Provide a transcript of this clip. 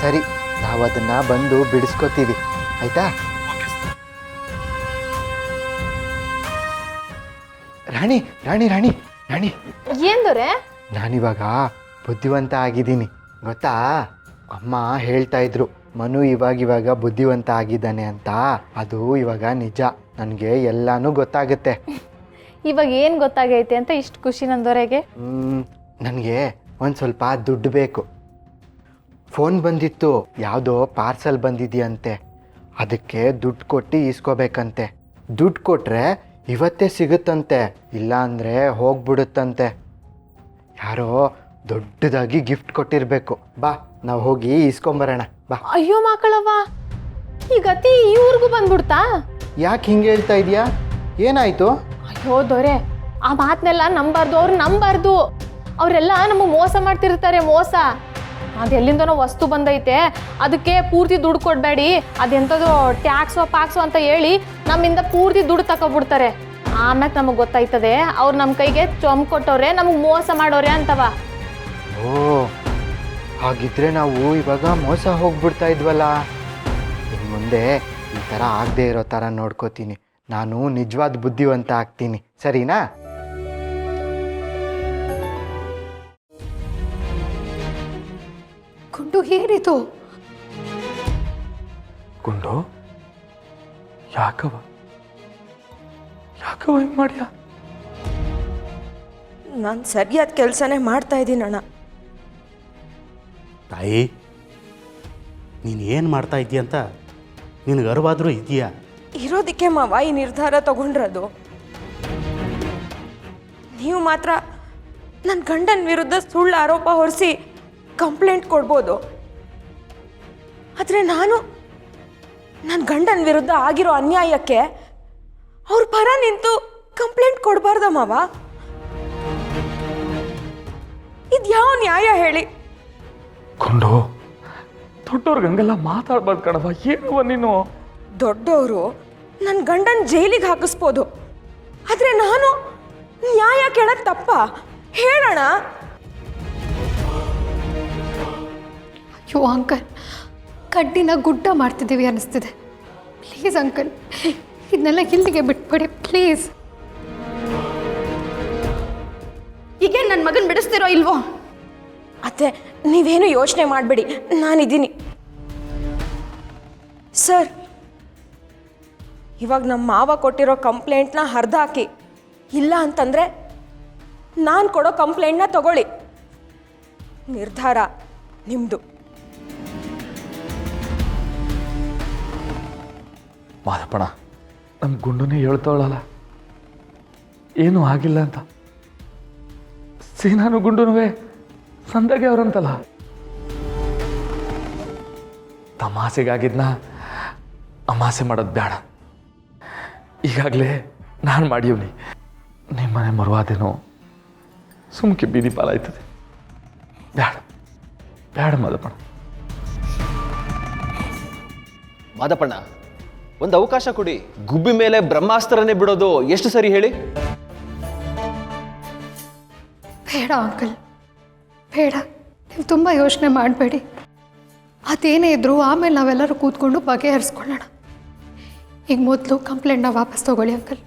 ಸರಿ, ನಾವು ಅದನ್ನ ಬಂದು ಬಿಡಿಸ್ಕೋತೀವಿ, ಆಯ್ತಾ? ರಾಣಿ ರಾಣಿ ರಾಣಿ ರಾಣಿ ಏನ್ ದೊರೆ? ನಾನಿವಾಗ ಬುದ್ಧಿವಂತ ಆಗಿದ್ದೀನಿ ಗೊತ್ತಾ? ಅಮ್ಮ ಹೇಳ್ತಾ ಇದ್ರು ಮನು ಇವಾಗ ಬುದ್ಧಿವಂತ ಆಗಿದ್ದಾನೆ ಅಂತ. ಅದು ಇವಾಗ ನಿಜ, ನನಗೆ ಎಲ್ಲಾನು ಗೊತ್ತಾಗುತ್ತೆ. ಇವಾಗ ಏನು ಗೊತ್ತಾಗೈತೆ ಅಂತ ಇಷ್ಟು ಖುಷಿ ನನ್ನ ದೊರೆಗೆ? ನನಗೆ ಒಂದು ಸ್ವಲ್ಪ ದುಡ್ಡು ಬೇಕು. ಫೋನ್ ಬಂದಿತ್ತು, ಯಾವುದೋ ಪಾರ್ಸಲ್ ಬಂದಿದೆಯಂತೆ, ಅದಕ್ಕೆ ದುಡ್ಡು ಕೊಟ್ಟು ಇಸ್ಕೋಬೇಕಂತೆ. ದುಡ್ಡು ಕೊಟ್ಟರೆ ಇವತ್ತೇ ಸಿಗುತ್ತಂತೆ, ಇಲ್ಲ ಅಂದರೆ ಹೋಗ್ಬಿಡುತ್ತಂತೆ. ಯಾರೋ ದೊಡ್ಡದಾಗಿ ಗಿಫ್ಟ್ ಕೊಟ್ಟಿರಬೇಕು. ಬಾ ನಾವು ಹೋಗಿ ಇಸ್ಕೊಂಬರೋಣ ಬಾ. ಅಯ್ಯೋ ಮಕ್ಕಳವ್ವ, ಈ ಗತಿ ಇವ್ರಿಗೂ ಬಂದ್ಬಿಡ್ತಾ? ಯಾಕೆ ಹಿಂಗೆ ಹೇಳ್ತಾ ಇದೆಯಾ? ಏನಾಯಿತು? ಅಯ್ಯೋ ದೊರೆ, ಆ ಮಾತನ್ನೆಲ್ಲ ನಂಬಾರ್ದು, ಅವ್ರು ನಂಬಾರ್ದು. ಅವರೆಲ್ಲ ನಮಗೆ ಮೋಸ ಮಾಡ್ತಿರ್ತಾರೆ, ಮೋಸ. ಅದೆಲ್ಲಿಂದನೋ ವಸ್ತು ಬಂದೈತೆ, ಅದಕ್ಕೆ ಪೂರ್ತಿ ದುಡ್ಡು ಕೊಡಬೇಡಿ, ಅದೆಂಥದ್ದು ಟ್ಯಾಕ್ಸೋ ಪಾಕ್ಸೋ ಅಂತ ಹೇಳಿ ನಮ್ಮಿಂದ ಪೂರ್ತಿ ದುಡ್ಡು ತಗೊಬಿಡ್ತಾರೆ. ಆಮ್ಯಾಗ ನಮಗೆ ಗೊತ್ತಾಯ್ತದೆ ಅವ್ರು ನಮ್ಮ ಕೈಗೆ ಚೊಂಬ್ ಕೊಟ್ಟವ್ರೆ, ನಮಗೆ ಮೋಸ ಮಾಡೋರೆ ಅಂತವ. ಓ, ಹಾಗಿದ್ರೆ ನಾವು ಇವಾಗ ಮೋಸ ಹೋಗ್ಬಿಡ್ತಾ ಇದ್ವಲ್ಲ. ಇನ್ನು ಮುಂದೆ ಈ ಥರ ಆಗದೆ ಇರೋ ಥರ ನೋಡ್ಕೋತೀನಿ. ನಾನು ನಿಜವಾದ ಬುದ್ಧಿವಂತ ಆಗ್ತೀನಿ, ಸರಿನಾ? ಗುಂಡು ಏನಿದು? ಗುಂಡು, ಯಾಕವ ಹಿಂಗೆ ಮಾಡ್ಯಾ? ನಾನು ಸರಿಯಾದ ಕೆಲಸನೇ ಮಾಡ್ತಾ ಇದ್ದೀನಿ ಅಣ್ಣ. ತಾಯಿ, ನೀನು ಏನು ಮಾಡ್ತಾ ಇದ್ದೀಯ ಅಂತ ನಿನಗೆ ಅರಿವಾದರೂ ಇದೆಯಾ? ಇರೋದಕ್ಕೆ ಮಾವ ಈ ನಿರ್ಧಾರ ತಗೊಂಡ್ರದು. ನೀವು ಮಾತ್ರ ನನ್ನ ಗಂಡನ ವಿರುದ್ಧ ಸುಳ್ಳು ಆರೋಪ ಹೊರಿಸಿ ಕಂಪ್ಲೇಂಟ್ ಕೊಡ್ಬೋದು, ಆದರೆ ನಾನು ನನ್ನ ಗಂಡನ ವಿರುದ್ಧ ಆಗಿರೋ ಅನ್ಯಾಯಕ್ಕೆ ಅವ್ರ ಪರ ನಿಂತು ಕಂಪ್ಲೇಂಟ್ ಕೊಡಬಾರ್ದ ಮಾವ? ಇದು ಯಾವ ನ್ಯಾಯ ಹೇಳಿ? ಗುಂಡು, ದೊಡ್ಡವ್ರಿಗೆ ಹಂಗೆಲ್ಲ ಮಾತಾಡ್ಬಾರ್ದು ಕಣವ. ಏನವ ನೀನು? ದೊಡ್ಡವರು ನನ್ನ ಗಂಡನ ಜೈಲಿಗೆ ಹಾಕಿಸ್ಬೋದು, ಆದರೆ ನಾನು ನ್ಯಾಯ ಕೇಳೋದು ತಪ್ಪ? ಹೇಳೋಣ. ಅಯ್ಯೋ ಅಂಕಲ್, ಕಡ್ಡಿನ ಗುಡ್ಡ ಮಾಡ್ತಿದ್ದೀವಿ ಅನ್ನಿಸ್ತಿದೆ. ಪ್ಲೀಸ್ ಅಂಕಲ್, ಇದನ್ನೆಲ್ಲ ಇಲ್ಲಿಗೆ ಬಿಟ್ಬಿಡಿ ಪ್ಲೀಸ್. ಈಗ ನನ್ನ ಮಗನ ಬಿಡಿಸ್ತಿರೋ ಇಲ್ವೋ? ಅತ್ತೆ, ನೀವೇನು ಯೋಚನೆ ಮಾಡಬೇಡಿ, ನಾನಿದ್ದೀನಿ. ಸರ್, ಇವಾಗ ನಮ್ಮ ಮಾವ ಕೊಟ್ಟಿರೋ ಕಂಪ್ಲೇಂಟ್ನ ಹರಿದು ಹಾಕಿ, ಇಲ್ಲ ಅಂತಂದರೆ ನಾನು ಕೊಡೋ ಕಂಪ್ಲೇಂಟ್ನ ತಗೊಳ್ಳಿ. ನಿರ್ಧಾರ ನಿಮ್ಮದು. ಮಾದಪ್ಪಣ, ನಮ್ಮ ಗುಂಡುನೇ ಹೇಳ್ತಾವಳಲ್ಲ ಏನೂ ಆಗಿಲ್ಲ ಅಂತ. ಸೀನಾನು ಗುಂಡುನುವೆ ಸಂದಾಗೆ ಅವ್ರಂತಲ್ಲ. ತಮಾಸೆಗಾಗಿದ್ನ ಅಮಾಸೆ ಮಾಡೋದು ಬೇಡ. ಈಗಾಗಲೇ ನಾನು ಮಾಡಿವ್ನಿ. ನಿಮ್ಮನೆ ಮರುವಾದೇನೋ ಸುಮ್ಕೆ ಬೀದಿ ಪಾಲಾಯ್ತದೆ. ಬೇಡ ಬೇಡ ಮಾದಪ್ಪಣ. ಮಾದಪ್ಪಣ್ಣ, ಒಂದು ಅವಕಾಶ ಕೊಡಿ. ಗುಬ್ಬಿ ಮೇಲೆ ಬ್ರಹ್ಮಾಸ್ತ್ರನೇ ಬಿಡೋದು ಎಷ್ಟು ಸರಿ ಹೇಳಿ? ಬೇಡ ಅಂಕಲ್, ಬೇಡ. ನೀವು ತುಂಬ ಯೋಚನೆ ಮಾಡಬೇಡಿ. ಅದೇನೇ ಇದ್ದರೂ ಆಮೇಲೆ ನಾವೆಲ್ಲರೂ ಕೂತ್ಕೊಂಡು ಬಗೆಹರಿಸ್ಕೊಳ್ಳೋಣ. ಈಗ ಮೊದಲು ಕಂಪ್ಲೇಂಟ್ನ ವಾಪಸ್ ತಗೊಳ್ಳಿ ಅಂಕಲ್.